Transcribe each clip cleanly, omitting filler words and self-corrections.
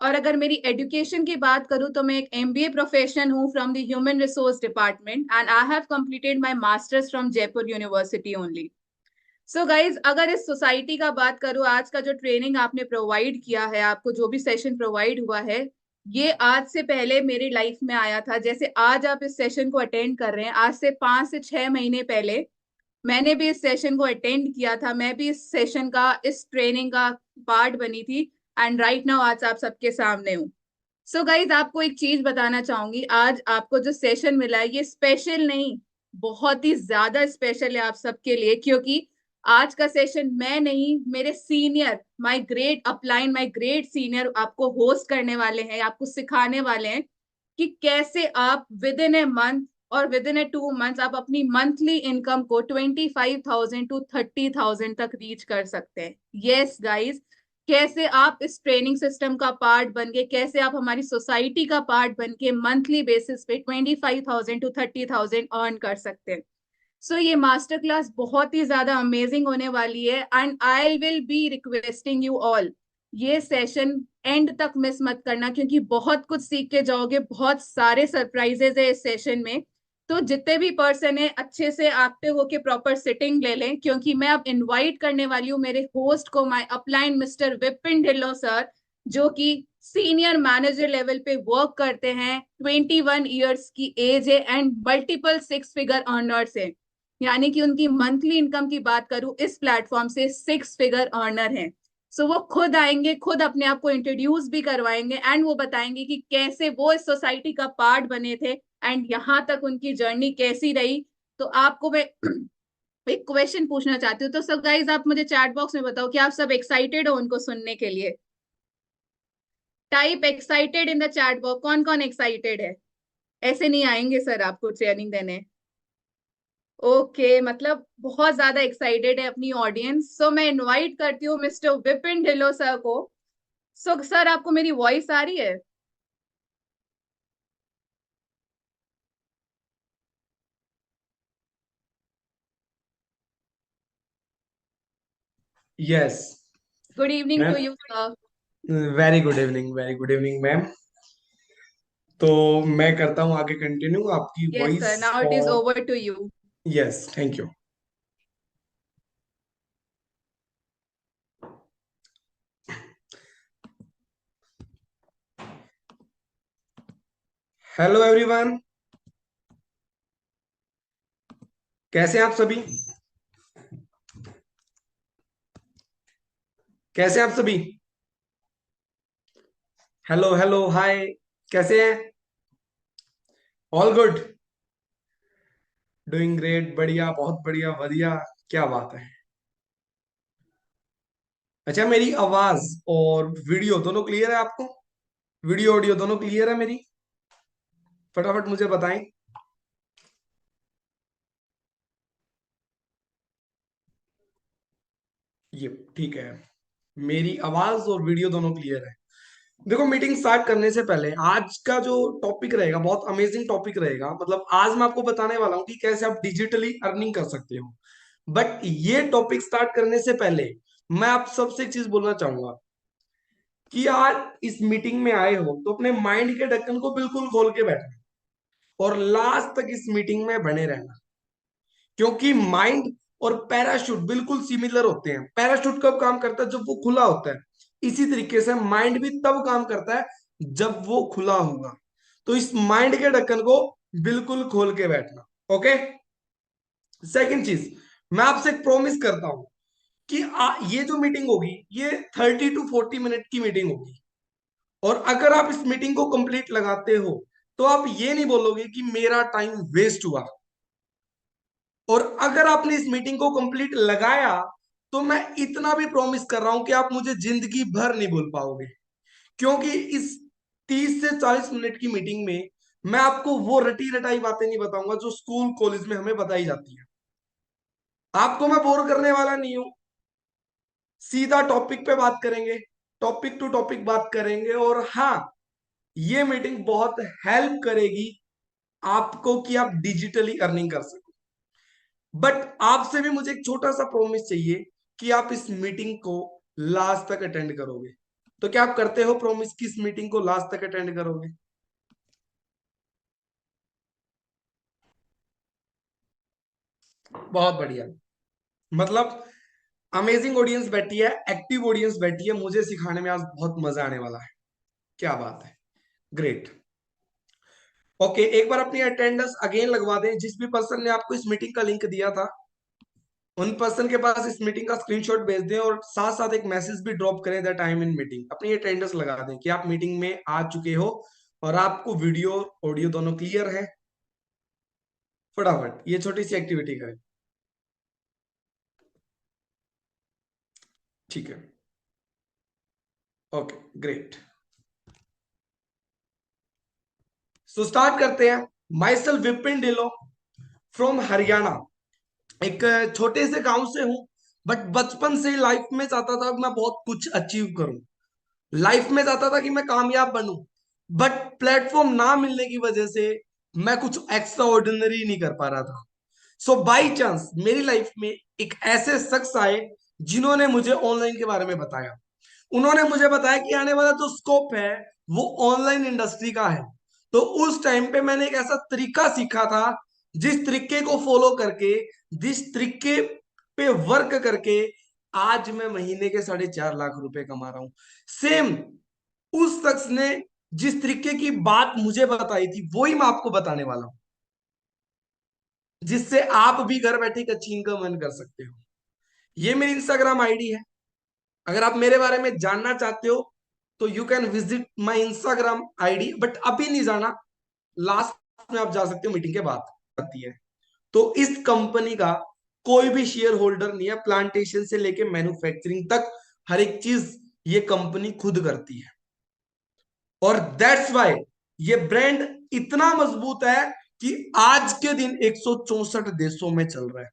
और अगर मेरी एजुकेशन की बात करूँ तो मैं एक एमबीए प्रोफेशनल हूँ from the human resource department and I have completed my masters from Jaipur university only. So guys, अगर इस सोसाइटी का बात करूँ, आज का जो ट्रेनिंग आपने प्रोवाइड किया है, आपको जो भी सेशन प्रोवाइड हुआ है, ये आज से पहले मेरी लाइफ में आया था। जैसे आज आप इस सेशन को अटेंड कर रहे हैं, आज से 5 से 6 महीने पहले मैंने भी इस सेशन को अटेंड किया था। मैं भी इस सेशन का, इस ट्रेनिंग का पार्ट बनी थी। एंड राइट नाउ आज आप सबके सामने हूँ। सो गाइज, आपको एक चीज बताना चाहूंगी, आज आपको जो सेशन मिला है ये स्पेशल नहीं, बहुत ही ज्यादा स्पेशल है आप सबके लिए, क्योंकि आज का सेशन मैं नहीं, मेरे senior, my great upline, my great senior आपको होस्ट करने वाले हैं, आपको सिखाने वाले हैं कि कैसे आप विद इन ए मंथ और विद इन ए 2 मंथ्स आप अपनी मंथली इनकम को 25,000 to 30,000 तक रीच कर सकते हैं। यस गाइज, कैसे आप इस ट्रेनिंग सिस्टम का पार्ट बन के, कैसे आप हमारी सोसाइटी का पार्ट बन के मंथली बेसिस पे 25,000 to 30,000 अर्न कर सकते हैं। सो ये मास्टर क्लास बहुत ही ज्यादा अमेजिंग होने वाली है and I will be requesting you all, ये सेशन एंड तक मिस मत करना, क्योंकि बहुत कुछ सीख के जाओगे, बहुत सारे सरप्राइजेज है इस सेशन में। तो जितने भी पर्सन है अच्छे से एक्टिव होके प्रॉपर सिटिंग ले लें, क्योंकि मैं अब इनवाइट करने वाली हूँ मेरे होस्ट को, my upline mister Vipin Dhillon sir, जो कि सीनियर मैनेजर लेवल पे वर्क करते हैं, 21 ईयर्स की एज है एंड मल्टीपल 6 फिगर अर्नर्स है। यानी कि उनकी मंथली इनकम की बात करूं, इस प्लेटफॉर्म से 6 फिगर अर्नर हैं। सो वो खुद आएंगे, खुद अपने आप को इंट्रोड्यूस भी करवाएंगे एंड वो बताएंगे कि कैसे वो इस सोसाइटी का पार्ट बने थे एंड यहाँ तक उनकी जर्नी कैसी रही। तो आपको मैं एक क्वेश्चन पूछना चाहती हूँ। तो सब गाइज, आप मुझे चैट बॉक्स में बताओ कि आप सब एक्साइटेड हो उनको सुनने के लिए। Type excited in the chat box, कौन कौन एक्साइटेड है। ऐसे नहीं आएंगे सर आपको ट्रेनिंग देने। ओके, मतलब बहुत ज्यादा एक्साइटेड है अपनी ऑडियंस। सो मैं इनवाइट करती हूँ मिस्टर विपिन ढिल्लो सर को। सो सर, आपको मेरी वॉइस आ रही है। Yes good evening ma'am. To you sir. Very good evening, very good evening ma'am. तो मैं करता हूँ आगे कंटिन्यू आपकी yes voice sir, now it is और over to you. Yes, thank you. Hello everyone, कैसे हैं आप सभी? कैसे हैं आप सभी? हेलो हेलो हाय, कैसे हैं? ऑल गुड, डूइंग ग्रेट, बढ़िया, बहुत बढ़िया, बढ़िया। क्या बात है। अच्छा, मेरी आवाज और वीडियो दोनों क्लियर है आपको? वीडियो ऑडियो दोनों क्लियर है मेरी? फटाफट मुझे बताएं। ये ठीक है, मेरी आवाज और वीडियो दोनों क्लियर है। देखो, मीटिंग स्टार्ट करने से पहले आज का जो टॉपिक रहेगा बहुत अमेजिंग टॉपिक रहेगा। मतलब आज मैं आपको बताने वाला हूँ कि कैसे आप डिजिटली अर्निंग कर सकते हो। बट ये टॉपिक स्टार्ट करने से पहले मैं आप सबसे एक चीज बोलना चाहूंगा कि आज इस मीटिंग में आए हो तो अपने माइंड के ढक्कन को बिल्कुल खोल के बैठना और लास्ट तक इस मीटिंग में बने रहना। क्योंकि माइंड और पैराशूट बिल्कुल सिमिलर होते हैं। पैराशूट कब काम करता है? जब वो खुला होता है। इसी तरीके से माइंड भी तब काम करता है जब वो खुला होगा। तो इस माइंड के ढक्कन को बिल्कुल खोल के बैठना। ओके। सेकंड चीज, मैं आपसे एक प्रॉमिस करता हूं कि ये जो मीटिंग होगी ये 30 to 40 मिनट की मीटिंग होगी। और अगर आप इस मीटिंग को कंप्लीट लगाते हो तो आप ये नहीं बोलोगे कि मेरा टाइम वेस्ट हुआ। और अगर आपने इस मीटिंग को कंप्लीट लगाया तो मैं इतना भी प्रॉमिस कर रहा हूं कि आप मुझे जिंदगी भर नहीं भूल पाओगे। क्योंकि इस 30 से 40 मिनट की मीटिंग में मैं आपको वो रटी रटाई बातें नहीं बताऊंगा जो स्कूल कॉलेज में हमें बताई जाती है। आपको मैं बोर करने वाला नहीं हूं। सीधा टॉपिक पे बात करेंगे, टॉपिक टू टॉपिक बात करेंगे। और हाँ, ये मीटिंग बहुत हेल्प करेगी आपको कि आप डिजिटली अर्निंग कर सको। बट आपसे भी मुझे एक छोटा सा प्रॉमिस चाहिए कि आप इस मीटिंग को लास्ट तक अटेंड करोगे। तो क्या आप करते हो प्रॉमिस कि इस मीटिंग को लास्ट तक अटेंड करोगे? बहुत बढ़िया। मतलब अमेजिंग ऑडियंस बैठी है, एक्टिव ऑडियंस बैठी है, मुझे सिखाने में आज बहुत मजा आने वाला है। क्या बात है, ग्रेट। ओके, एक बार अपनी अटेंडेंस अगेन लगवा दें। जिस भी पर्सन ने आपको इस मीटिंग का लिंक दिया था, उन पर्सन के पास इस मीटिंग का स्क्रीनशॉट भेज दें और साथ साथ एक मैसेज भी ड्रॉप करें द टाइम इन मीटिंग। अपनी अटेंडेंस लगा दें कि आप मीटिंग में आ चुके हो और आपको वीडियो ऑडियो दोनों क्लियर है। फटाफट ये छोटी सी एक्टिविटी करें। ठीक है, ओके, ग्रेट। सो स्टार्ट करते हैं। My self Vipin Dhillon from Haryana. एक छोटे से गांव से हूं, बट बचपन से ही लाइफ में चाहता था कि मैं बहुत कुछ अचीव करूं। लाइफ में चाहता था कि मैं कामयाब बनूं, बट प्लेटफॉर्म ना मिलने की वजह से मैं कुछ एक्स्ट्रा ऑर्डिनरी नहीं कर पा रहा था। सो बाई चांस मेरी लाइफ में एक ऐसे शख्स आए जिन्होंने मुझे ऑनलाइन के बारे में बताया। उन्होंने मुझे बताया कि आने वाला जो स्कोप है वो ऑनलाइन इंडस्ट्री का है। तो उस टाइम पे मैंने एक ऐसा तरीका सीखा था, जिस तरीके को फॉलो करके, जिस तरीके पे वर्क करके आज मैं महीने के 4.5 लाख रुपए कमा रहा हूं। सेम उस शख्स ने जिस तरीके की बात मुझे बताई थी वही मैं आपको बताने वाला हूं, जिससे आप भी घर बैठे एक अच्छी इनकम अर्न कर सकते हो। ये मेरी इंस्टाग्राम आईडी है। अगर आप मेरे बारे में जानना चाहते हो तो you can visit my Instagram ID, but अभी नहीं जाना, लास्ट में आप जा सकते हो मीटिंग के बाद आती है। तो इस कंपनी का कोई भी शेयर होल्डर नहीं है, प्लांटेशन से लेके मैन्युफैक्चरिंग तक हर एक चीज ये कंपनी खुद करती है। और दैट्स वाई ये ब्रांड इतना मजबूत है कि आज के दिन 164 देशों में चल रहा है।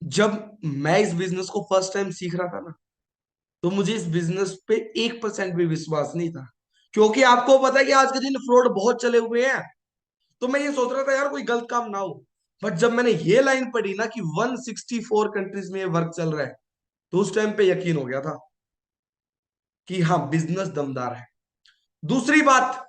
जब मैं इस बिजनेस को फर्स्ट टाइम सीख रहा था ना, तो मुझे इस बिजनेस पे 1% भी विश्वास नहीं था, क्योंकि आपको पता है कि आज के दिन फ्रॉड बहुत चले हुए हैं। तो मैं ये सोच रहा था यार कोई गलत काम ना हो। बट जब मैंने ये लाइन पढ़ी ना कि 164 कंट्रीज में ये वर्क चल रहा है, तो उस टाइम पे यकीन हो गया था कि हाँ, बिजनेस दमदार है। दूसरी बात,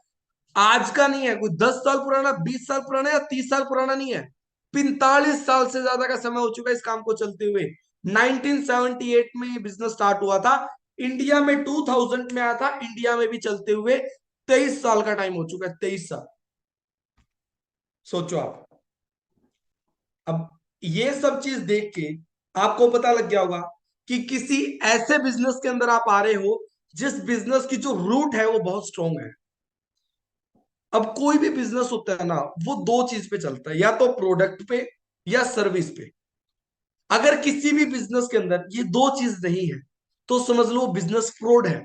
आज का नहीं है, कोई 10 साल पुराना, 20 साल पुराना या 30 साल पुराना नहीं है। 45 साल से ज्यादा का समय हो चुका है इस काम को चलते हुए। 1978 में ये बिजनेस स्टार्ट हुआ था, इंडिया में 2000 में आया था, इंडिया में भी चलते हुए 23 साल का टाइम हो चुका है। 23 साल, सोचो आप। अब ये सब चीज देख के आपको पता लग गया होगा कि किसी ऐसे बिजनेस के अंदर आप आ रहे हो जिस बिजनेस की जो रूट है वो बहुत स्ट्रांग है। अब कोई भी बिजनेस होता है ना, वो दो चीज पे चलता है, या तो प्रोडक्ट पे या सर्विस पे। अगर किसी भी बिजनेस के अंदर ये दो चीज नहीं है, तो समझ लो बिजनेस फ्रॉड है,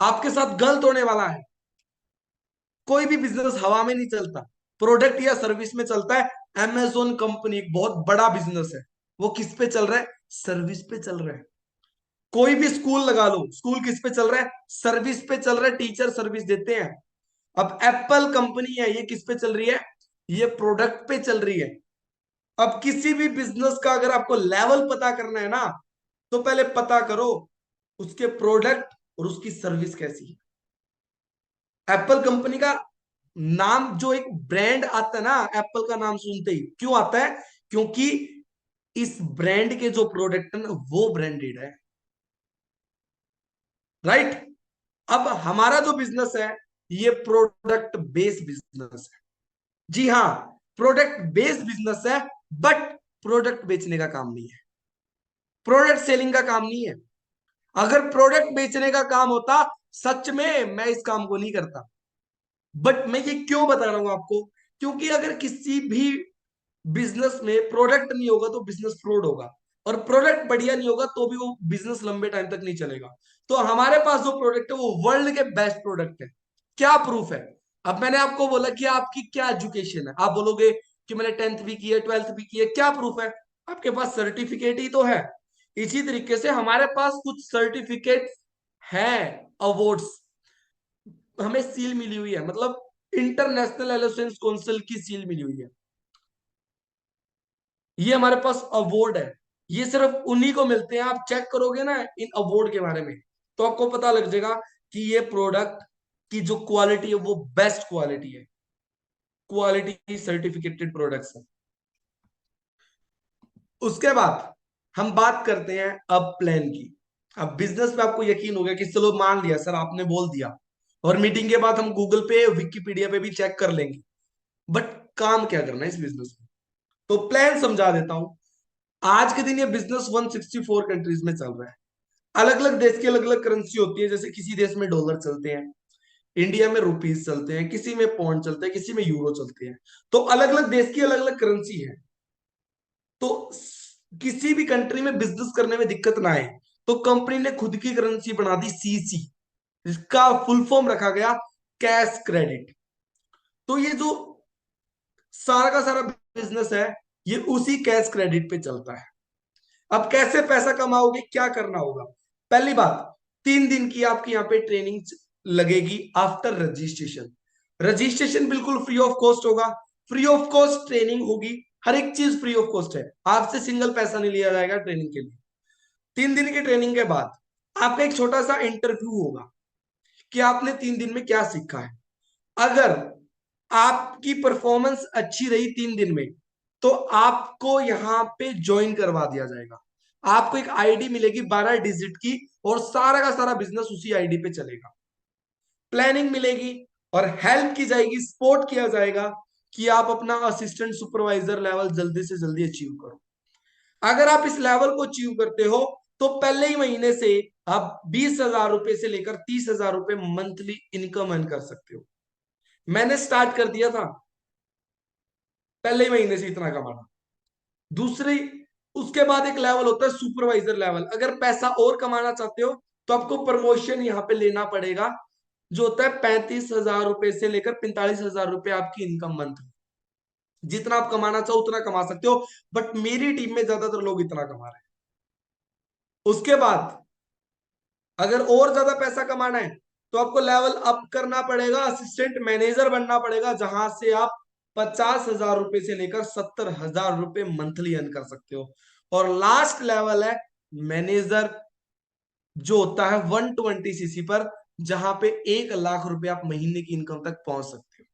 आपके साथ गलत होने वाला है। कोई भी बिजनेस हवा में नहीं चलता, प्रोडक्ट या सर्विस में चलता है। Amazon कंपनी एक बहुत बड़ा बिजनेस है, वो किस पे चल रहा है? सर्विस पे चल रहा है। कोई भी स्कूल लगा लो, स्कूल किस पे चल रहा है? सर्विस पे चल रहा है, टीचर सर्विस देते हैं। अब एप्पल कंपनी है, ये किस पे चल रही है? ये प्रोडक्ट पे चल रही है। अब किसी भी बिजनेस का अगर आपको लेवल पता करना है ना, तो पहले पता करो उसके प्रोडक्ट और उसकी सर्विस कैसी है। एप्पल कंपनी का नाम, जो एक ब्रांड आता है ना, एप्पल का नाम सुनते ही क्यों आता है? क्योंकि इस ब्रांड के जो प्रोडक्ट है ना, वो ब्रांडेड है। राइट। अब हमारा जो बिजनेस है, ये प्रोडक्ट बेस्ड बिजनेस है। जी हाँ, प्रोडक्ट बेस्ड बिजनेस है, बट प्रोडक्ट बेचने का काम नहीं है, प्रोडक्ट सेलिंग का काम नहीं है। अगर प्रोडक्ट बेचने का काम होता, सच में मैं इस काम को नहीं करता। बट मैं ये क्यों बता रहा हूं आपको? क्योंकि अगर किसी भी बिजनेस में प्रोडक्ट नहीं होगा तो बिजनेस फ्रॉड होगा, और प्रोडक्ट बढ़िया नहीं होगा तो भी वो बिजनेस लंबे टाइम तक नहीं चलेगा। तो हमारे पास जो प्रोडक्ट है वो वर्ल्ड के बेस्ट प्रोडक्ट है। क्या प्रूफ है? अब मैंने आपको बोला कि आपकी क्या एजुकेशन है, आप बोलोगे कि मैंने 10th भी की है, 12th भी की है। क्या प्रूफ है? आपके पास सर्टिफिकेट ही तो है। इसी तरीके से हमारे पास कुछ सर्टिफिकेट है, अवार्ड्स, हमें सील मिली हुई है, मतलब इंटरनेशनल एलोसेंस काउंसिल की सील मिली हुई है। ये हमारे पास अवार्ड है, ये सिर्फ उन्हीं को मिलते हैं। आप चेक करोगे ना इन अवार्ड के बारे में, तो आपको पता लग जाएगा कि ये प्रोडक्ट की जो क्वालिटी है वो बेस्ट क्वालिटी है, क्वालिटी सर्टिफिकेटेड प्रोडक्ट्स है। उसके बाद हम बात करते हैं अब प्लान की। अब बिजनेस पे आपको यकीन हो गया कि चलो मान लिया सर आपने बोल दिया, और मीटिंग के बाद हम गूगल पे विकिपीडिया पे भी चेक कर लेंगे, बट काम क्या करना है इस बिजनेस में? तो प्लान समझा देता हूं। आज के दिन ये बिजनेस 164 कंट्रीज में चल रहा है। अलग अलग देश की अलग अलग करेंसी होती है, जैसे किसी देश में डॉलर चलते हैं, इंडिया में रुपीज चलते हैं, किसी में पौंड चलते हैं, किसी में यूरो चलते हैं। तो अलग अलग देश की अलग अलग करेंसी है। तो किसी भी कंट्री में बिजनेस करने में दिक्कत ना आए, तो कंपनी ने खुद की करेंसी बना दी सीसी, जिसका फुल फॉर्म रखा गया कैश क्रेडिट। तो ये जो सारा का सारा बिजनेस है, ये उसी कैश क्रेडिट पे चलता है। अब कैसे पैसा कमाओगे, क्या करना होगा? पहली बात, 3 दिन की आपकी यहाँ पे ट्रेनिंग लगेगी आफ्टर रजिस्ट्रेशन। रजिस्ट्रेशन बिल्कुल फ्री ऑफ कॉस्ट होगा, फ्री ऑफ कॉस्ट ट्रेनिंग होगी, हर एक चीज फ्री ऑफ कॉस्ट है, आपसे सिंगल पैसा नहीं लिया जाएगा ट्रेनिंग के लिए। 3 दिन की ट्रेनिंग के बाद आपका एक छोटा सा इंटरव्यू होगा कि आपने 3 दिन में क्या सीखा है। अगर आपकी परफॉर्मेंस अच्छी रही 3 दिन में, तो आपको यहां पे ज्वाइन करवा दिया जाएगा। आपको एक आईडी मिलेगी 12 डिजिट की, और सारा का सारा बिजनेस उसी आईडी पे चलेगा। प्लानिंग मिलेगी और हेल्प की जाएगी, सपोर्ट किया जाएगा कि आप अपना असिस्टेंट सुपरवाइजर लेवल जल्दी से जल्दी अचीव करो। अगर आप इस लेवल को अचीव करते हो, तो पहले ही महीने से आप 20,000 रुपए से लेकर 30,000 रुपए मंथली इनकम अर्न कर सकते हो। मैंने स्टार्ट कर दिया था पहले ही महीने से इतना कमाना। दूसरी, उसके बाद एक लेवल होता है सुपरवाइजर लेवल। अगर पैसा और कमाना चाहते हो, तो आपको प्रमोशन यहाँ पे लेना पड़ेगा, जो होता है 35,000 रुपए से लेकर 45,000 रुपए आपकी इनकम मंथ। जितना आप कमाना चाहो उतना कमा सकते हो, बट मेरी टीम में ज्यादातर लोग इतना कमा रहे हैं। उसके बाद अगर और ज्यादा पैसा कमाना है, तो आपको लेवल अप करना पड़ेगा, असिस्टेंट मैनेजर बनना पड़ेगा, जहां से आप 50,000 रुपए से लेकर 70,000 रुपए मंथली अर्न कर सकते हो। और लास्ट लेवल है मैनेजर, जो होता है 120 सीसी पर, जहां पे 1 लाख रुपए आप महीने की इनकम तक पहुंच सकते हो।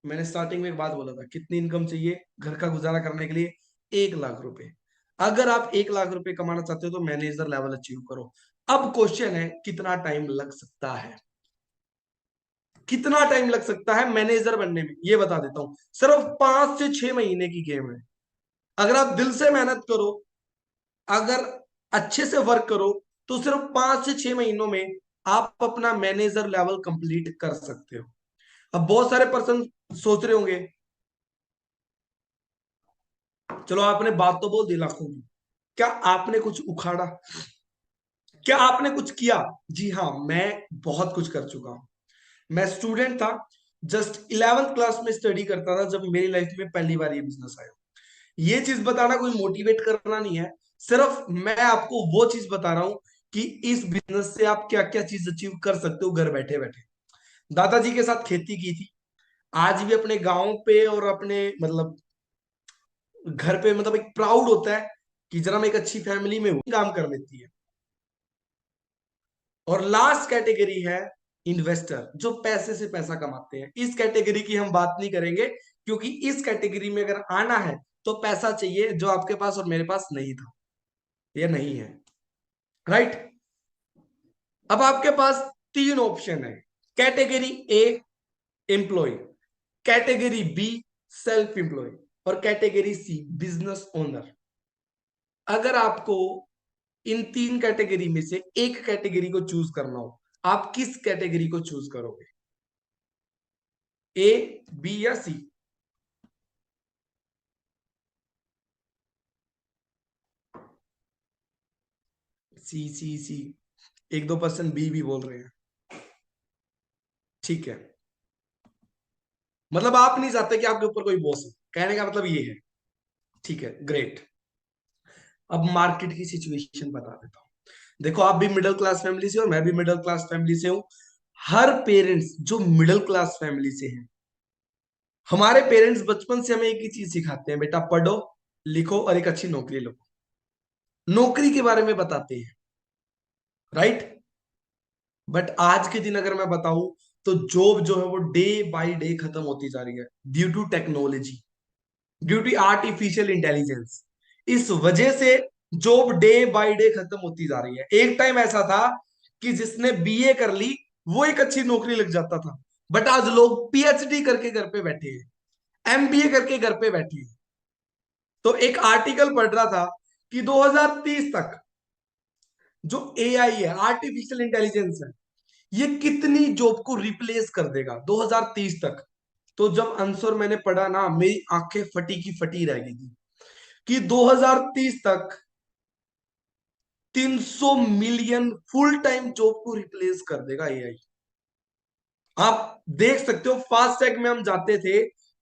मैंने स्टार्टिंग में एक बात बोला था, कितनी इनकम चाहिए घर का गुजारा करने के लिए? 1 लाख रुपए। अगर आप 1 लाख रुपए कमाना चाहते हो, तो मैनेजर लेवल अचीव करो। अब क्वेश्चन है, कितना टाइम लग सकता है? कितना टाइम लग सकता है मैनेजर बनने में, ये बता देता हूं। सिर्फ 5 से 6 महीने की गेम है। अगर आप दिल से मेहनत करो, अगर अच्छे से वर्क करो, तो सिर्फ 5 से 6 महीनों में आप अपना मैनेजर लेवल कंप्लीट कर सकते हो। अब बहुत सारे पर्सन सोच रहे होंगे, चलो आपने बात तो बोल दी लाखों की, क्या आपने कुछ उखाड़ा? क्या आपने कुछ किया? जी हाँ, मैं बहुत कुछ कर चुका हूं। मैं स्टूडेंट था, जस्ट 11th क्लास में स्टडी करता था, जब मेरी लाइफ में पहली बार ये बिजनेस आया। ये चीज बताना कोई मोटिवेट करना नहीं है, सिर्फ मैं आपको वो चीज बता रहा हूं कि इस बिजनेस से आप क्या क्या चीज अचीव कर सकते हो घर बैठे बैठे। दादाजी के साथ खेती की थी, आज भी अपने गांव पे और अपने मतलब घर पे, मतलब एक प्राउड होता है कि जरा मैं एक अच्छी फैमिली में हूं, काम कर लेती है। और लास्ट कैटेगरी है इन्वेस्टर, जो पैसे से पैसा कमाते हैं। इस कैटेगरी की हम बात नहीं करेंगे, क्योंकि इस कैटेगरी में अगर आना है, तो पैसा चाहिए, जो आपके पास और मेरे पास नहीं था, ये नहीं है। राइट? अब आपके पास 3 ऑप्शन है। Category A, employ; category B, self employ; और कैटेगरी सी, बिजनेस ओनर। अगर आपको इन 3 कैटेगरी में से एक कैटेगरी को चूज करना हो, आप किस कैटेगरी को चूज करोगे? ए, बी या सी? सी सी सी। 1-2% बी भी बोल रहे हैं। ठीक है, मतलब आप नहीं चाहते कि आपके ऊपर कोई बॉस हो, कहने का मतलब ये है। ठीक है, ग्रेट। अब मार्केट की सिचुएशन बता देता हूँ। देखो, आप भी मिडिल क्लास फैमिली से हो और मैं भी मिडिल क्लास फैमिली से हूँ। हर पेरेंट्स जो मिडिल क्लास फैमिली से हैं, हमारे पेरेंट्स बचपन से हमें एक ही चीज सिखाते हैं, बेटा पढ़ो लिखो और एक अच्छी नौकरी लो। नौकरी के बारे में बताते हैं, राइट? बट आज के दिन अगर मैं बताऊं तो जॉब जो है वो डे बाय डे खत्म होती जा रही है, due to technology, due to artificial intelligence. इस वजह से जॉब डे बाय डे खत्म होती जा रही है। एक टाइम ऐसा था कि जिसने बीए कर ली वो एक अच्छी नौकरी लग जाता था, बट आज लोग पीएचडी करके घर पे बैठे हैं, एमबीए करके घर पे बैठे हैं। तो एक आर्टिकल पढ़ रहा था कि 2030 तक जो एआई है, आर्टिफिशियल इंटेलिजेंस है, ये कितनी जॉब को रिप्लेस कर देगा 2030 तक। तो जब आंसर मैंने पढ़ा ना, मेरी आंखें फटी की फटी रह गई थी कि 2030 तक 300 मिलियन फुल टाइम जॉब को रिप्लेस कर देगा एआई। आप देख सकते हो, फास्ट टैग में हम जाते थे,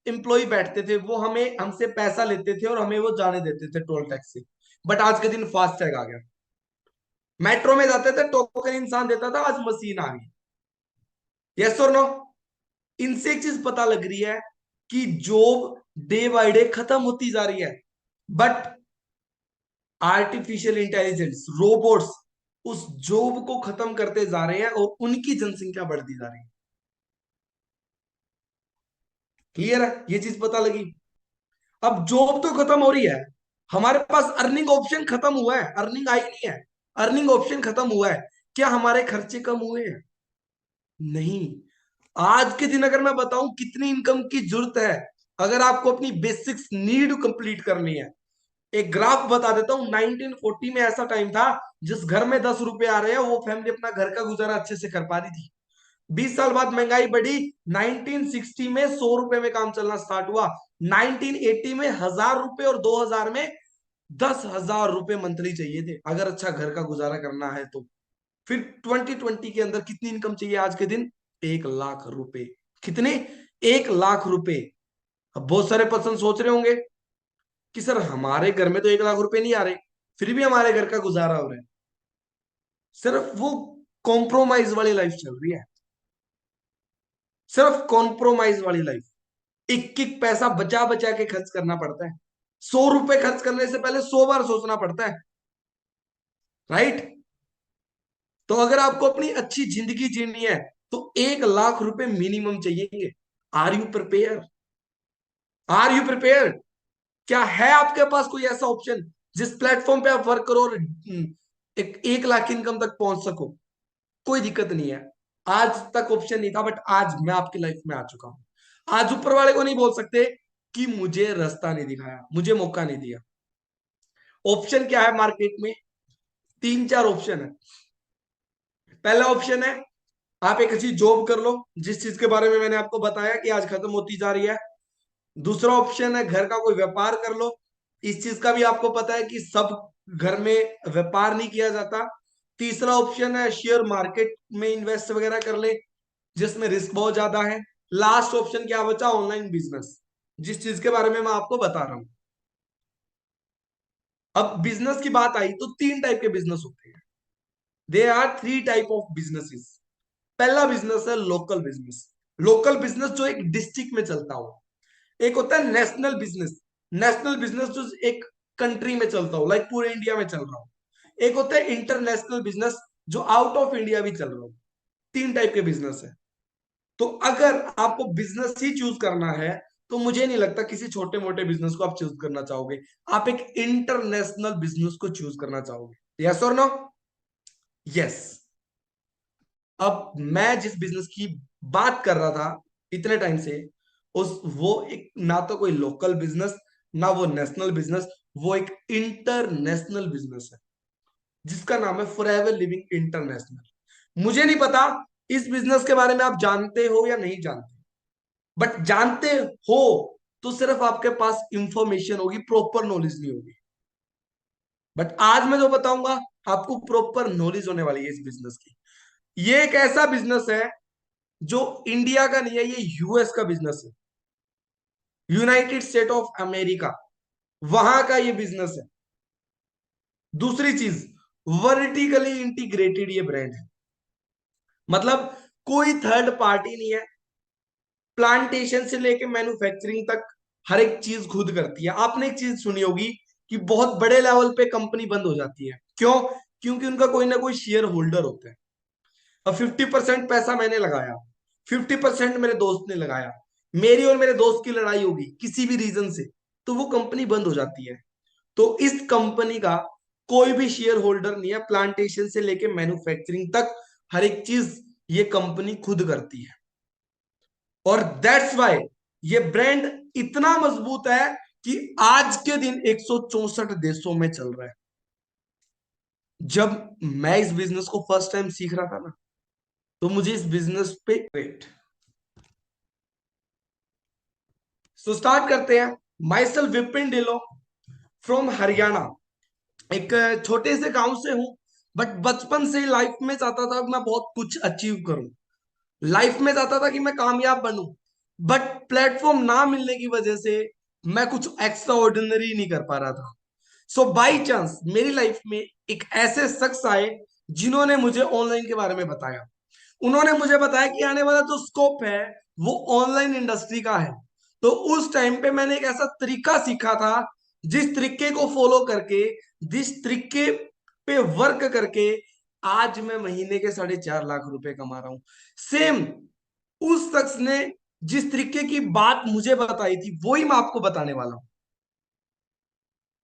एम्प्लॉय बैठते थे, वो हमें हमसे पैसा लेते थे और हमें वो जाने देते थे टोल टैक्स से। बट आज के दिन फास्ट टैग आ गया। मेट्रो में जाते थे, टोकन इंसान देता था, आज मशीन आ गई। यस और नो? इनसे एक चीज पता लग रही है कि जॉब डे बाय डे खत्म होती जा रही है, बट आर्टिफिशियल इंटेलिजेंस, रोबोट्स उस जॉब को खत्म करते जा रहे हैं और उनकी जनसंख्या बढ़ती जा रही है। क्लियर है? ये चीज पता लगी। अब जॉब तो खत्म हो रही है, हमारे पास अर्निंग ऑप्शन खत्म हुआ है, अर्निंग आई नहीं है, अर्निंग ऑप्शन खत्म हुआ है। क्या हमारे खर्चे कम हुए हैं? नहीं। आज के दिन अगर मैं बताऊं कितनी इनकम की जरूरत है, अगर आपको अपनी बेसिक्स नीड कंप्लीट करनी है, एक ग्राफ बता देता हूं। 1940 में ऐसा टाइम था, जिस घर में 10 रुपए आ रहे हैं वो फैमिली अपना घर का गुजारा अच्छे से कर पा रही थी। 20 साल बाद महंगाई बढ़ी, 1960 में 100 रुपए में काम चलना स्टार्ट हुआ, 1980 में 1000 रुपए, और 2000 में 10,000 रुपए मंथली चाहिए थे अगर अच्छा घर का गुजारा करना है तो। फिर 2020 के अंदर कितनी इनकम चाहिए आज के दिन? 1 लाख रुपए। कितने? 1 लाख रुपए। अब बहुत सारे पर्सन सोच रहे होंगे कि सर हमारे घर में तो 1 लाख रुपए नहीं आ रहे, फिर भी हमारे घर का गुजारा हो रहा है। सिर्फ वो कॉम्प्रोमाइज वाली लाइफ चल रही है, सिर्फ कॉम्प्रोमाइज वाली लाइफ। एक एक पैसा बचा बचा के खर्च करना पड़ता है। 100 रुपए खर्च करने से पहले 100 बार सोचना पड़ता है, राइट? तो अगर आपको अपनी अच्छी जिंदगी जीनी है तो 1 लाख रुपए मिनिमम चाहिए। Are you prepare? Are you prepare? क्या है आपके पास कोई ऐसा ऑप्शन जिस प्लेटफॉर्म पे आप वर्क करो और एक 1 लाख इनकम तक पहुंच सको? कोई दिक्कत नहीं है। आज तक ऑप्शन नहीं था, बट आज मैं आपकी लाइफ में आ चुका हूं। आज ऊपर वाले को नहीं बोल सकते कि मुझे रास्ता नहीं दिखाया, मुझे मौका नहीं दिया। ऑप्शन क्या है मार्केट में? तीन चार ऑप्शन है। पहला ऑप्शन है, आप एक अच्छी जॉब कर लो, जिस चीज के बारे में मैंने आपको बताया कि आज खत्म होती जा रही है। दूसरा ऑप्शन है, घर का कोई व्यापार कर लो। इस चीज का भी आपको पता है कि सब घर में व्यापार नहीं किया जाता। तीसरा ऑप्शन है, शेयर मार्केट में इन्वेस्ट वगैरह कर ले, जिसमें रिस्क बहुत ज्यादा है। लास्ट ऑप्शन क्या बचा? ऑनलाइन बिजनेस, जिस चीज के बारे में मैं आपको बता रहा हूं। अब बिजनेस की बात आई तो तीन टाइप के बिजनेस होते हैं। They are three type of businesses. पहला बिजनेस है लोकल बिजनेस। लोकल बिजनेस जो एक डिस्ट्रिक्ट में चलता हो। एक होता है नेशनल बिजनेस। नेशनल बिजनेस जो एक कंट्री में चलता हो, लाइक पूरे इंडिया में चल रहा हो। एक होता है इंटरनेशनल बिजनेस, जो आउट ऑफ इंडिया भी चल रहा हो। तीन टाइप के बिजनेस है। तो अगर आपको बिजनेस ही चूज करना है तो मुझे नहीं लगता किसी छोटे मोटे बिजनेस को आप चूज करना चाहोगे। आप एक इंटरनेशनल बिजनेस को चूज करना चाहोगे। यस और नो? यस। अब मैं जिस बिजनेस की बात कर रहा था इतने टाइम से, उस वो एक ना तो कोई लोकल बिजनेस, ना वो नेशनल बिजनेस, वो एक इंटरनेशनल बिजनेस है, जिसका नाम है फॉरएवर लिविंग इंटरनेशनल। मुझे नहीं पता इस बिजनेस के बारे में आप जानते हो या नहीं जानते, बट जानते हो तो सिर्फ आपके पास इंफॉर्मेशन होगी, प्रॉपर नॉलेज नहीं होगी। बट आज मैं जो बताऊंगा आपको प्रॉपर नॉलेज होने वाली है इस बिजनेस की। ये एक ऐसा बिजनेस है जो इंडिया का नहीं है, ये यूएस का बिजनेस है, यूनाइटेड स्टेट ऑफ अमेरिका, वहां का ये बिजनेस है। दूसरी चीज, वर्टिकली इंटीग्रेटेड ये ब्रांड है, मतलब कोई थर्ड पार्टी नहीं है। प्लांटेशन से लेके मैन्युफैक्चरिंग तक हर एक चीज खुद करती है। आपने एक चीज सुनी होगी कि बहुत बड़े लेवल पे कंपनी बंद हो जाती है, क्यों? क्योंकि उनका कोई ना कोई शेयर होल्डर होता है। और 50% पैसा मैंने लगाया, 50% मेरे दोस्त ने लगाया, मेरी और मेरे दोस्त की लड़ाई होगी किसी भी रीजन से, तो वो कंपनी बंद हो जाती है। तो इस कंपनी का कोई भी शेयर होल्डर नहीं है, प्लांटेशन से लेके मैन्युफैक्चरिंग तक हर एक चीज ये कंपनी खुद करती है। और दैट्स वाई ये ब्रांड इतना मजबूत है कि आज के दिन 164 देशों में चल रहा है। जब मैं इस बिजनेस को फर्स्ट टाइम सीख रहा था ना, तो मुझे इस बिजनेस पे वेट। सो स्टार्ट करते हैं। My self Vipin Dhillon from Haryana. एक छोटे से गांव से हूं, बट बचपन से ही लाइफ में चाहता था कि मैं बहुत कुछ अचीव करूं, लाइफ में चाहता था कि मैं कामयाब बनूं। बट प्लेटफॉर्म ना मिलने की वजह से मैं कुछ एक्स्ट्रा ऑर्डिनरी नहीं कर पा रहा था। सो बाई चांस मेरी लाइफ में एक ऐसे शख्स आए जिन्होंने मुझे ऑनलाइन के बारे में बताया। उन्होंने मुझे बताया कि आने वाला जो स्कोप है वो ऑनलाइन इंडस्ट्री का है। तो उस टाइम पे मैंने एक ऐसा तरीका सीखा था, जिस तरीके को फॉलो करके, जिस तरीके पे वर्क करके आज मैं महीने के 4.5 लाख रुपए कमा रहा हूं। सेम उस शख्स ने जिस तरीके की बात मुझे बताई थी वही मैं आपको बताने वाला हूं,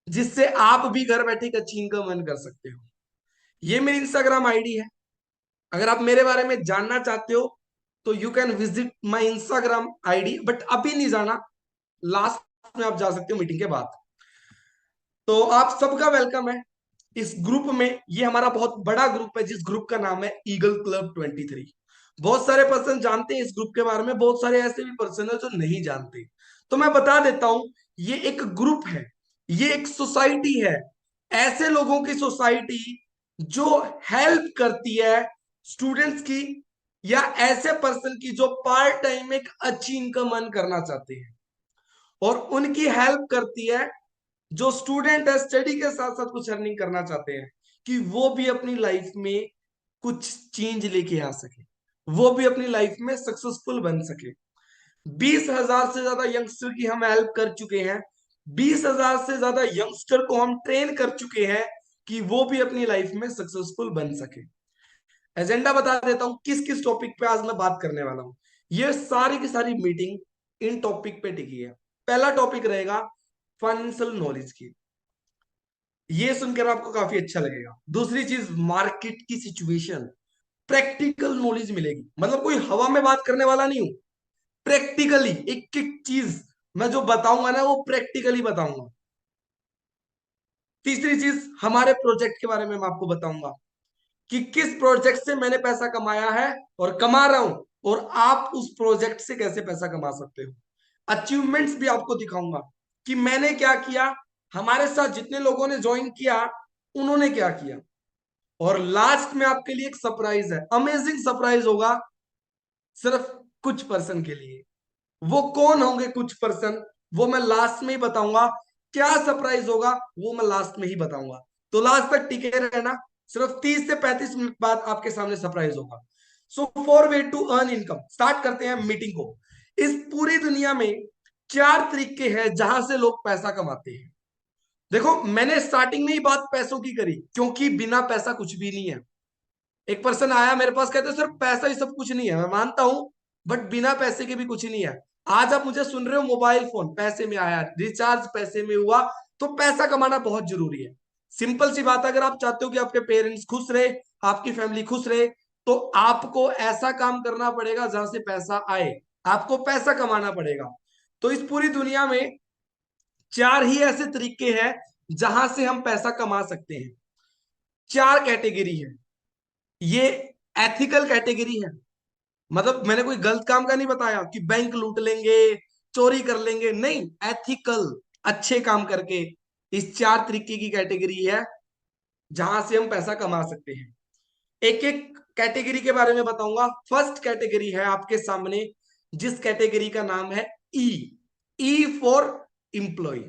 जिससे आप भी घर बैठे एक अच्छी इनकम अर्न कर सकते हो। ये मेरी इंस्टाग्राम आईडी है। अगर आप मेरे बारे में जानना चाहते हो तो you can visit my Instagram ID, but अभी नहीं जाना, लास्ट में आप जा सकते हो मीटिंग के बाद। तो आप सबका वेलकम है इस ग्रुप में। ये हमारा बहुत बड़ा ग्रुप है, जिस ग्रुप का नाम है ईगल क्लब 23। बहुत सारे पर्सन जानते हैं इस ग्रुप के बारे में, बहुत सारे ऐसे भी पर्सन है जो नहीं जानते। तो मैं बता देता हूं, ये एक ग्रुप है, ये एक सोसाइटी है, ऐसे लोगों की सोसाइटी जो हेल्प करती है स्टूडेंट्स की, या ऐसे पर्सन की जो पार्ट टाइम एक अच्छी इनकम अर्न करना चाहते हैं, और उनकी हेल्प करती है जो स्टूडेंट है स्टडी के साथ साथ कुछ अर्निंग करना चाहते हैं, कि वो भी अपनी लाइफ में कुछ चेंज लेके आ सके, वो भी अपनी लाइफ में सक्सेसफुल बन सके। 20,000 से ज्यादा यंगस्टर की हम हेल्प कर चुके हैं, 20,000 से ज्यादा यंगस्टर को हम ट्रेन कर चुके हैं कि वो भी अपनी लाइफ में सक्सेसफुल बन सके। एजेंडा बता देता हूं किस किस टॉपिक पे आज मैं बात करने वाला हूं। ये सारी की सारी मीटिंग इन टॉपिक पे टिकी है। पहला टॉपिक रहेगा फाइनेंशियल नॉलेज की, ये सुनकर आपको काफी अच्छा लगेगा। दूसरी चीज मार्केट की सिचुएशन, प्रैक्टिकल नॉलेज मिलेगी, मतलब कोई हवा में बात करने वाला नहीं हूं, प्रैक्टिकली एक एक चीज मैं जो बताऊंगा ना वो प्रैक्टिकली बताऊंगा। तीसरी चीज हमारे प्रोजेक्ट के बारे में मैं आपको बताऊंगा कि किस प्रोजेक्ट से मैंने पैसा कमाया है और कमा रहा हूं, और आप उस प्रोजेक्ट से कैसे पैसा कमा सकते हो। अचीवमेंट्स भी आपको दिखाऊंगा कि मैंने क्या किया, हमारे साथ जितने लोगों ने ज्वाइन किया उन्होंने क्या किया। और लास्ट में आपके लिए एक सरप्राइज है, अमेजिंग सरप्राइज होगा सिर्फ कुछ पर्सन के लिए। वो कौन होंगे कुछ पर्सन, वो मैं लास्ट में ही बताऊंगा। क्या सरप्राइज होगा वो मैं लास्ट में ही बताऊंगा। तो लास्ट तक टिके रहना, सिर्फ 30 से 35 मिनट बाद आपके सामने सरप्राइज होगा। So four way to earn income, start करते हैं मीटिंग को। इस पूरी दुनिया में 4 तरीके हैं जहां से लोग पैसा कमाते हैं। देखो मैंने स्टार्टिंग में ही बात पैसों की करी, क्योंकि बिना पैसा कुछ भी नहीं है। एक पर्सन आया मेरे पास, कहते सर पैसा ही सब कुछ नहीं है, मैं मानता हूं, बट बिना पैसे के भी कुछ नहीं है। आज आप मुझे सुन रहे हो, मोबाइल फोन पैसे में आया, रिचार्ज पैसे में हुआ, तो पैसा कमाना बहुत जरूरी है। सिंपल सी बात है, अगर आप चाहते हो कि आपके पेरेंट्स खुश रहे, आपकी फैमिली खुश रहे, तो आपको ऐसा काम करना पड़ेगा जहां से पैसा आए, आपको पैसा कमाना पड़ेगा। तो इस पूरी दुनिया में 4 ही ऐसे तरीके हैं जहां से हम पैसा कमा सकते हैं। 4 कैटेगरी है। ये एथिकल कैटेगरी है, मतलब मैंने कोई गलत काम का नहीं बताया कि बैंक लूट लेंगे, चोरी कर लेंगे, नहीं, एथिकल अच्छे काम करके। इस 4 तरीके की कैटेगरी है जहां से हम पैसा कमा सकते हैं। एक एक कैटेगरी के बारे में बताऊंगा। फर्स्ट कैटेगरी है आपके सामने, जिस कैटेगरी का नाम है E. E for employee.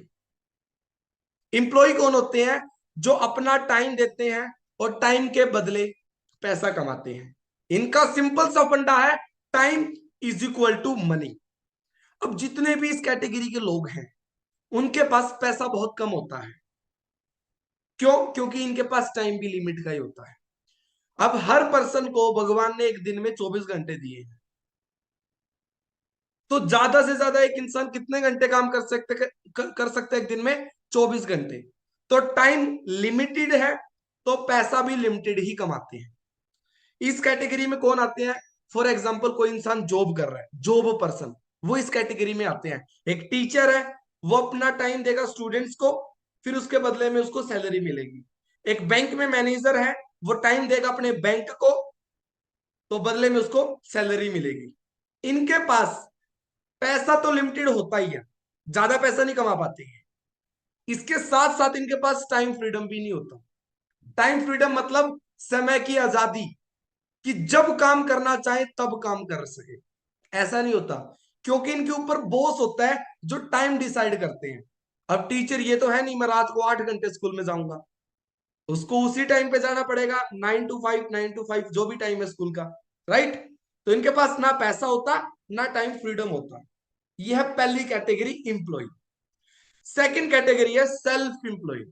Employee कौन होते हैं? जो अपना टाइम देते हैं और टाइम के बदले पैसा कमाते हैं। इनका सिंपल सा फंडा है, time is equal to money. अब जितने भी इस कैटेगरी के लोग हैं उनके पास पैसा बहुत कम होता है। क्यों? क्योंकि इनके पास टाइम भी लिमिट का ही होता है। अब हर पर्सन को भगवान ने एक दिन में 24 घंटे दिए हैं, तो ज्यादा से ज्यादा एक इंसान कितने घंटे काम कर सकते हैं एक दिन में? 24 घंटे। तो टाइम लिमिटेड है, तो पैसा भी लिमिटेड ही कमाते हैं। इस कैटेगरी में कौन आते हैं? फॉर एग्जाम्पल कोई इंसान जॉब कर रहा है, जॉब पर्सन, वो इस कैटेगरी में आते हैं। एक टीचर है, वो अपना टाइम देगा स्टूडेंट्स को, फिर उसके बदले में उसको सैलरी मिलेगी। एक बैंक में मैनेजर है, वो टाइम देगा अपने बैंक को, तो बदले में उसको सैलरी मिलेगी। इनके पास पैसा तो लिमिटेड होता ही है, ज्यादा पैसा नहीं कमा पाते हैं। इसके साथ साथ इनके पास टाइम फ्रीडम भी नहीं होता। टाइम फ्रीडम मतलब समय की आजादी, कि जब काम करना चाहे तब काम कर सके। ऐसा नहीं होता, क्योंकि इनके ऊपर बॉस होता है जो टाइम डिसाइड करते हैं। अब टीचर ये तो है नहीं मैं रात को 8 घंटे स्कूल में जाऊंगा, उसको उसी टाइम पे जाना पड़ेगा, 9 to 5, 9 to 5 जो भी टाइम है स्कूल का, राइट। तो इनके पास ना पैसा होता, ना टाइम फ्रीडम होता। यह है पहली कैटेगरी, इंप्लॉय। सेकंड कैटेगरी है सेल्फ इंप्लॉय।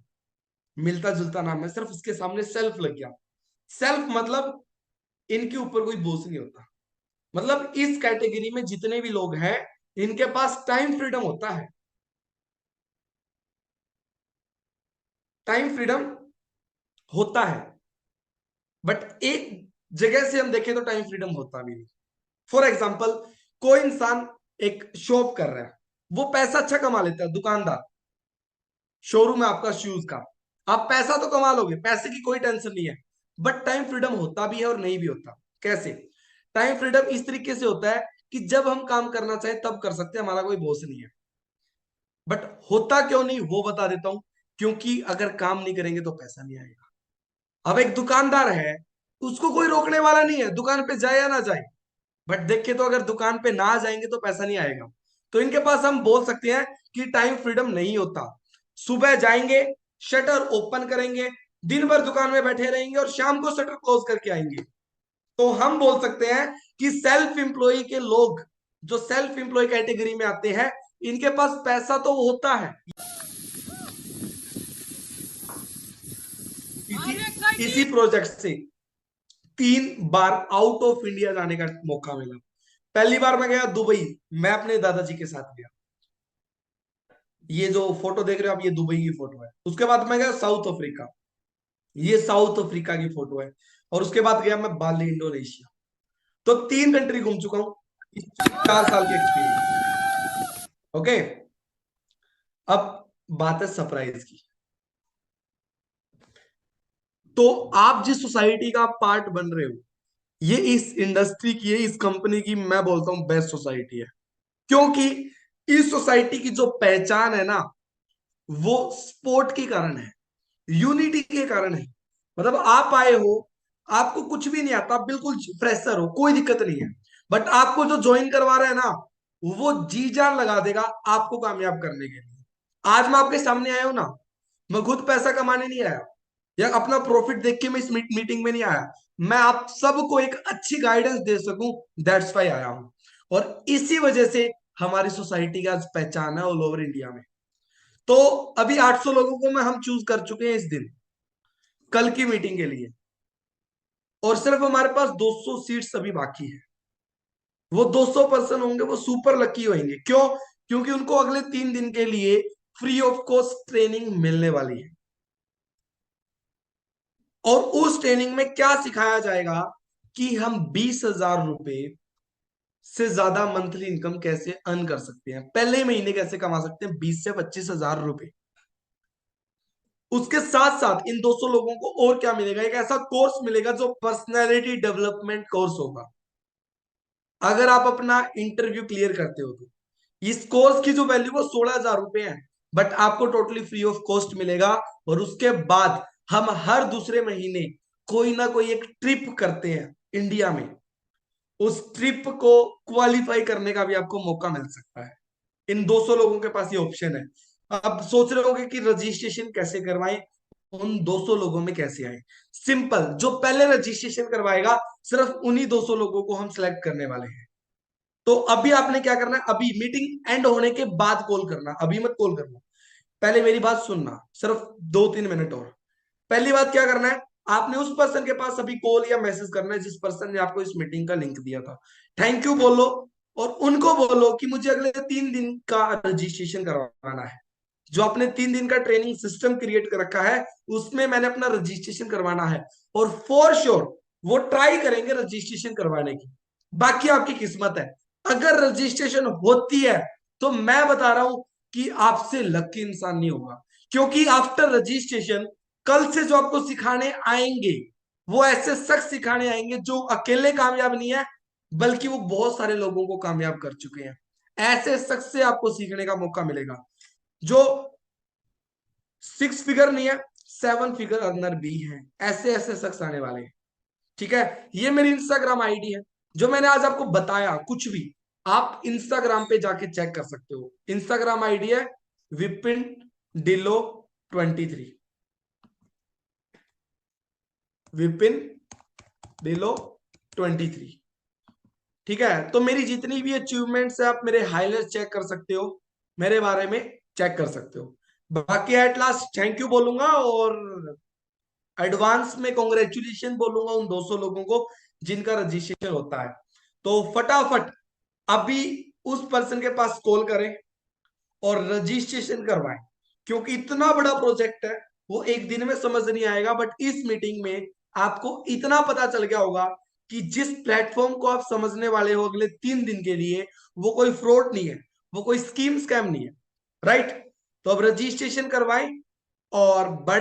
मिलता जुलता नाम है, सिर्फ उसके सामने सेल्फ लग गया। सेल्फ मतलब इनके ऊपर कोई बोझ नहीं होता। मतलब इस कैटेगरी में जितने भी लोग हैं, इनके पास टाइम फ्रीडम होता है। टाइम फ्रीडम होता है, बट एक जगह से हम देखें तो टाइम फ्रीडम होता भी नहीं। फॉर एग्जाम्पल कोई इंसान एक शॉप कर रहा है, वो पैसा अच्छा कमा लेता है, दुकानदार, शोरूम है आपका शूज का, आप पैसा तो कमा लोगे, पैसे की कोई टेंशन नहीं है, बट टाइम फ्रीडम होता भी है और नहीं भी होता। कैसे? टाइम फ्रीडम इस तरीके से होता है कि जब हम काम करना चाहें तब कर सकते हैं, हमारा कोई बॉस नहीं है। बट होता क्यों नहीं वो बता देता हूं। क्योंकि अगर काम नहीं करेंगे तो पैसा नहीं आएगा। अब एक दुकानदार है, उसको कोई रोकने वाला नहीं है, दुकान पे जाए या ना जाए, बट देखे तो अगर दुकान पे ना जाएंगे तो पैसा नहीं आएगा। तो इनके पास हम बोल सकते हैं कि टाइम फ्रीडम नहीं होता। सुबह जाएंगे, शटर ओपन करेंगे, दिन भर दुकान में बैठे रहेंगे और शाम को शटर क्लोज करके आएंगे। तो हम बोल सकते हैं कि सेल्फ एम्प्लॉय के लोग, जो सेल्फ एम्प्लॉय कैटेगरी में आते हैं, इनके पास पैसा तो होता है। इसी प्रोजेक्ट से 3 बार आउट ऑफ इंडिया जाने का मौका मिला। पहली बार मैं गया दुबई, मैं अपने दादाजी के साथ गया। ये जो फोटो देख रहे हो आप, ये दुबई की फोटो है। उसके बाद मैं गया साउथ अफ्रीका, ये साउथ अफ्रीका की फोटो है। और उसके बाद गया मैं बाली, इंडोनेशिया। तो 3 कंट्री घूम चुका हूं, 4 साल के एक्सपीरियंस। ओके, अब बात है सरप्राइज की। तो आप जिस सोसाइटी का पार्ट बन रहे हो, ये इस इंडस्ट्री की है, इस कंपनी की मैं बोलता हूं बेस्ट सोसाइटी है। क्योंकि इस सोसाइटी की जो पहचान है ना, वो स्पोर्ट के कारण है, यूनिटी के कारण है। मतलब आप आए हो, आपको कुछ भी नहीं आता, बिल्कुल फ्रेशर हो, कोई दिक्कत नहीं है, बट आपको जो ज्वाइन करवा रहा है ना, वो जी जान लगा देगा आपको कामयाब करने के लिए। आज मैं आपके सामने आया हूं ना, मैं खुद पैसा कमाने नहीं आया, या अपना प्रॉफिट देख के मैं इस मीटिंग में नहीं आया। मैं आप सबको एक अच्छी गाइडेंस दे सकूं, दैट्स वाई आया हूं। और इसी वजह से हमारी सोसाइटी का आज पहचान है ऑल ओवर इंडिया में। तो अभी 800 लोगों को मैं हम चूज कर चुके हैं इस दिन, कल की मीटिंग के लिए। और सिर्फ हमारे पास 200 सीट्स अभी बाकी है। वो 200 पर्सन होंगे, वो सुपर लकी होंगे। क्यों? क्योंकि उनको अगले 3 दिन के लिए फ्री ऑफ कॉस्ट ट्रेनिंग मिलने वाली है। और उस ट्रेनिंग में क्या सिखाया जाएगा कि हम 20,000 रुपए से ज्यादा मंथली इनकम कैसे अर्न कर सकते हैं, पहले महीने कैसे कमा सकते हैं 20 से 25,000 रुपए। उसके साथ साथ इन 200 लोगों को और क्या मिलेगा? एक ऐसा कोर्स मिलेगा जो पर्सनैलिटी डेवलपमेंट कोर्स होगा। अगर आप अपना इंटरव्यू क्लियर करते हो तो इस कोर्स की जो वैल्यू वो 16,000 रुपए है, बट आपको टोटली फ्री ऑफ कॉस्ट मिलेगा। और उसके बाद हम हर दूसरे महीने कोई ना कोई एक ट्रिप करते हैं इंडिया में, उस ट्रिप को क्वालिफाई करने का भी आपको मौका मिल सकता है। इन 200 लोगों के पास ये ऑप्शन है। अब सोच रहे होंगे कि रजिस्ट्रेशन कैसे करवाएं, उन 200 लोगों में कैसे आए? सिंपल, जो पहले रजिस्ट्रेशन करवाएगा, सिर्फ उन्हीं 200 लोगों को हम सिलेक्ट करने वाले हैं। तो अभी आपने क्या करना है, अभी मीटिंग एंड होने के बाद कॉल करना, अभी मत कॉल करना। पहले मेरी बात सुनना, सिर्फ 2-3 मिनट और। पहली बात क्या करना है, आपने उस पर्सन के पास अभी कॉल या मैसेज करना है जिस पर्सन ने आपको इस मीटिंग का लिंक दिया था। थैंक यू बोलो और उनको बोलो कि मुझे अगले 3 दिन का रजिस्ट्रेशन करवाना है। जो आपने 3 दिन का ट्रेनिंग सिस्टम क्रिएट कर रखा है उसमें मैंने अपना रजिस्ट्रेशन करवाना है। और फॉर श्योर वो ट्राई करेंगे रजिस्ट्रेशन करवाने की। बाकी आपकी किस्मत है। अगर रजिस्ट्रेशन होती है तो मैं बता रहा हूं कि आपसे लकी इंसान नहीं होगा। क्योंकि आफ्टर रजिस्ट्रेशन कल से जो आपको सिखाने आएंगे वो ऐसे शख्स सिखाने आएंगे जो अकेले कामयाब नहीं है बल्कि वो बहुत सारे लोगों को कामयाब कर चुके हैं। ऐसे शख्स से आपको सीखने का मौका मिलेगा जो 6 फिगर नहीं है, 7 फिगर अंदर भी है। ऐसे ऐसे शख्स आने वाले हैं। ठीक है, ये मेरी इंस्टाग्राम आईडी है। जो मैंने आज आपको बताया कुछ भी आप इंस्टाग्राम पे जाके चेक कर सकते हो। इंस्टाग्राम आईडी है विपिन डिलो 23। विपिन डिलो 23। ठीक है, तो मेरी जितनी भी अचीवमेंट्स है आप मेरे हाईलाइट चेक कर सकते हो, मेरे बारे में चेक कर सकते हो। बाकी एट लास्ट थैंक यू बोलूंगा और एडवांस में कॉन्ग्रेचुलेशन बोलूंगा उन 200 लोगों को जिनका रजिस्ट्रेशन होता है। तो फटाफट अभी उस पर्सन के पास कॉल करें और रजिस्ट्रेशन करवाएं। क्योंकि इतना बड़ा प्रोजेक्ट है वो एक दिन में समझ नहीं आएगा, बट इस मीटिंग में आपको इतना पता चल गया होगा कि जिस प्लेटफॉर्म को आप समझने वाले हो अगले 3 दिन के लिए वो कोई फ्रॉड नहीं है, वो कोई स्कीम स्कैम नहीं है। राइट, तो अब रजिस्ट्रेशन करवाएं और बड़े